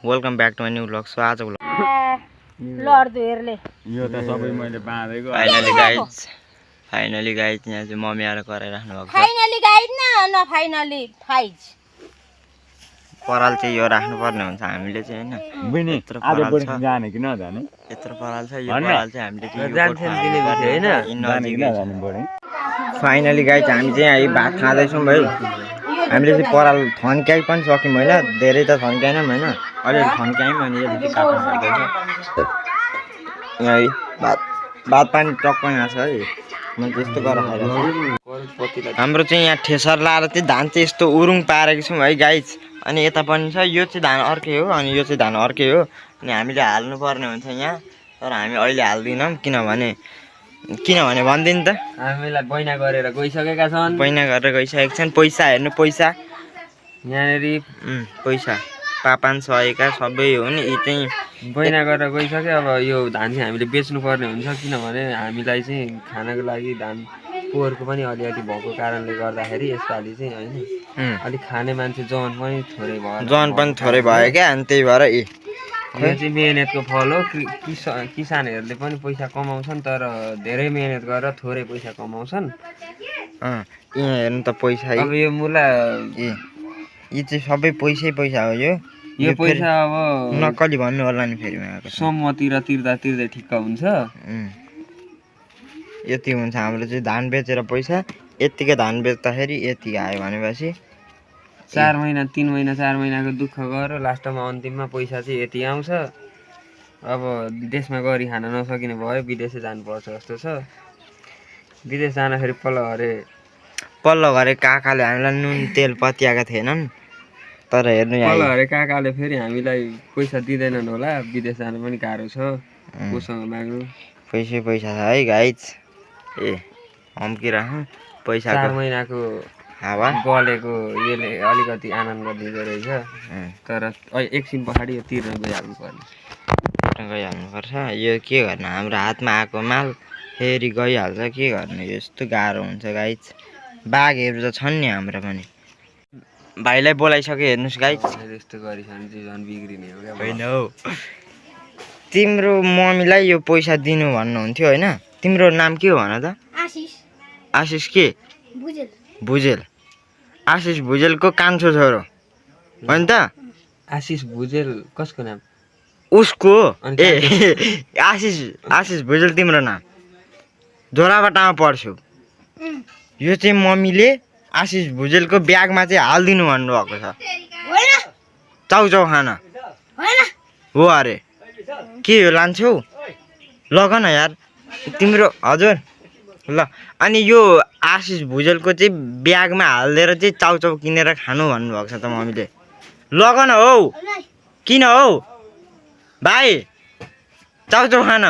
Welcome back to my new vlog. So आज vlog लड्दो हेर्ले यो त सबै मैले बाँधेको फाइनली गाइज यहाँ चाहिँ मम्मी आएर कराइराख्नु भएको छ। फाइनली गाइड न फाइनली फाइज पराल चाहिँ यो राख्नुपर्ने हुन्छ हामीले चाहिँ हैन। बुझ्ने यत्रो आज पराल बढी छ, जाने कि नजाने यत्रो पराल छ। यो भन्न। पराल चाहिँ हामीले चाहिँ यो जान्छन् दिने विषय हैन जाने कि नजाने बढी फाइनली गाइज हामी चाहिँ अहिले भात खाँदैछौँ भाइ। हामीले चाहिँ पराल थन्क्याइ पनि सक्यौँ होइन, धेरै त थन्क्याएनौँ होइन, अलिअलि थन्क्यायौँ। अनि यसले चाहिँ काट्नु पर्दैछ यहाँ भात पानी टक्कै आएको छ है। म त्यस्तो गरेर खाइरहेको। हाम्रो चाहिँ यहाँ ठेसर लाएर चाहिँ धान चाहिँ यस्तो उरुङ पारेको छौँ है गाइज। अनि यता पनि छ, यो चाहिँ धान अर्कै हो अनि यो चाहिँ धान अर्कै हो। अनि हामीले हाल्नुपर्ने हुन्छ यहाँ, तर हामी अहिले हाल्दैनौँ किनभने भनिदिनु त। हामीलाई बैना गरेर गइसकेका छन्। बैना गरेर गइसकेको छन्। पैसा हेर्नु, पैसा यहाँनिर पैसा पापान सहेका सबै हो नि। यी चाहिँ बैना गरेर गइसक्यो। अब यो धान चाहिँ हामीले बेच्नु पर्ने हुन्छ किनभने हामीलाई चाहिँ खानको लागि धान पोहोरको पनि अलिअलि भएको कारणले गर्दाखेरि यसपालि चाहिँ होइन अलिक खाने मान्छे जवान पनि थोरै भयो क्या। अनि त्यही भएर यो चाहिँ मेहनतको फल हो। किसानहरूले पनि पैसा कमाउँछन्, तर धेरै मेहनत गरेर थोरै पैसा कमाउँछन्। यहाँ हेर्नु त पैसा। अब यो मुला यी चाहिँ सबै पैसै पैसा हो। यो पैसा अब नक्कली भन्नु होला नि फेरि सम्मतिर तिर्दा ठिक्क हुन्छ। यति हुन्छ हाम्रो चाहिँ धान बेचेर पैसा। यतिकै धान बेच्दाखेरि यति आयो भनेपछि 4 महिना 3 महिना 4 महिनाको दुःख गरेर लास्टमा अन्तिममा पैसा चाहिँ यति आउँछ। अब विदेशमा गरी खान नसकिने भयो, विदेशै जानुपर्छ जस्तो छ। विदेश जाँदाखेरि पल्लो घरे काकाले हामीलाई नुन तेल पत्याएका थिएनन्, तर हेर्नु पल्लो घरे काकाले फेरि हामीलाई पैसा दिँदैनन् होला। विदेश जानु पनि गाह्रो छ, कोसँग माग्नु। पैसा छ है गाइज। हम्किराख्नु पैसा। 4 महिनाको हावा गलेको यसले अलिकति आनन्द दिँदो रहेछ, तर एकछिन पछाडि यो तिर्न गइहाल्नुपर्छ। यो के गर्नु, हाम्रो हातमा आएको माल फेरि गइहाल्छ, के गर्नु। यस्तो गाह्रो हुन्छ गाइज। बाघहरू त छन् नि हाम्रो पनि। भाइलाई बोलाइसक्यो हेर्नुहोस् गाइज। यस्तो गरिसक्यो चाहिँ झन् बिग्रिने हो क्या। होइन हौ, तिम्रो मम्मीलाई यो पैसा दिनु भन्नुहुन्थ्यो होइन। तिम्रो नाम के हो भन त? आशिष के? भुजेल। आशिष भुजेलको कान्छो छोरो होइन त? आशिष भुजेल कसको नाम? उसको। आशिष भुजेल तिम्रो नाम? झोराबाटामा पढ्छु। यो चाहिँ मम्मीले आशिष भुजेलको ब्यागमा चाहिँ हालिदिनु भन्नुभएको छ चाउचाउ खाना हो अरे। के हो लान्छौ? लग न यार तिम्रो। हजुर ल। अनि यो आशिष भुजेलको चाहिँ ब्यागमा हालिदिएर चाहिँ चाउचाउ किनेर खानु भन्नुभएको छ त मम्मीले। लग न हौ। किन हौ भाइ, चाउचाउ खान।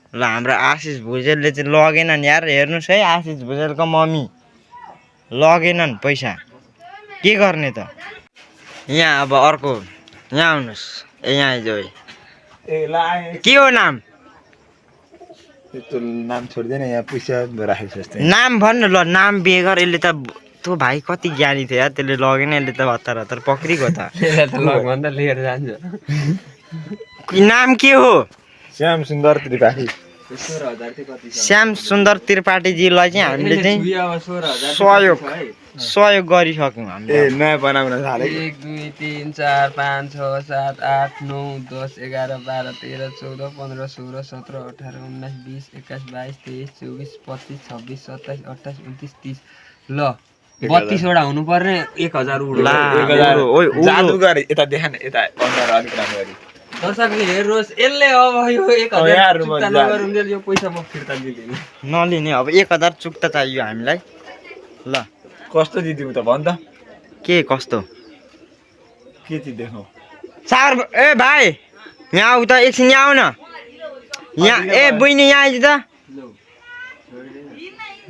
ल हाम्रो आशिष भुजेलले चाहिँ लगेनन् यार। हेर्नुहोस् है, आशिष भुजेलको मम्मी लगेनन् पैसा। के गर्ने त यहाँ। अब अर्को यहाँ आउनुहोस्। यहाँ आइज। के हो नाम? नाम छोड्दैन यहाँ पैसा राखेको जस्तै। नाम भन्नु ल। नाम बेगर यसले त। तँ भाइ कति ज्ञानी थियो यार, त्यसले लगेन। यसले त हतार पक्रिगयो त। भन्दा लिएर जान्छ। नाम के हो? श्याम सुन्दर त्रिपाठी। श्याम सुन्दर त्रिपाठीजीलाई चाहिँ हामीले चाहिँ सहयोग गरिसक्यौँ हामीले। नयाँ बनाउन थाले। 1 2 3 4 5 6 7 8 9 10 11 12 13 14 15 16 17 18 19 20 21 22 23 24 25 26 27 28 29 30। ल 32 वटा हुनुपर्ने 1000 उडो। जादु गरे यता देखान, यता अन्डर अलिक राम्रो गरी। दर्शकले हेर्नुहोस्, यसले अब यो 1000 चुक्ता नगरुन्जेल यो पैसा म फिर्ता दिदिनँ। नलिने। अब 1000 चुक्ता चाहियो हामीलाई। ल कस्तो दिदिउ त भन त। के कस्तो? के चाहिँ देखाउ? सार ए भाइ यहाँ आऊ त एकछिन। यहाँ आऊ न यहाँ। ए बहिनी यहाँ आइज त।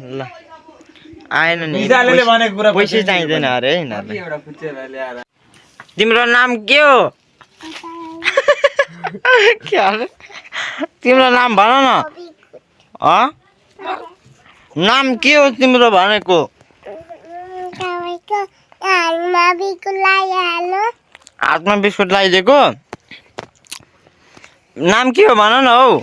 ल आएन नि। पैसै चाहिँदैन अरे यिनीहरूलाई। तिम्रो नाम के हो? तिम्रो नाम भन न। नाम के हो तिम्रो भनेको? हातमा बिस्कुट लगाइदिएको नाम के हो भन न हौ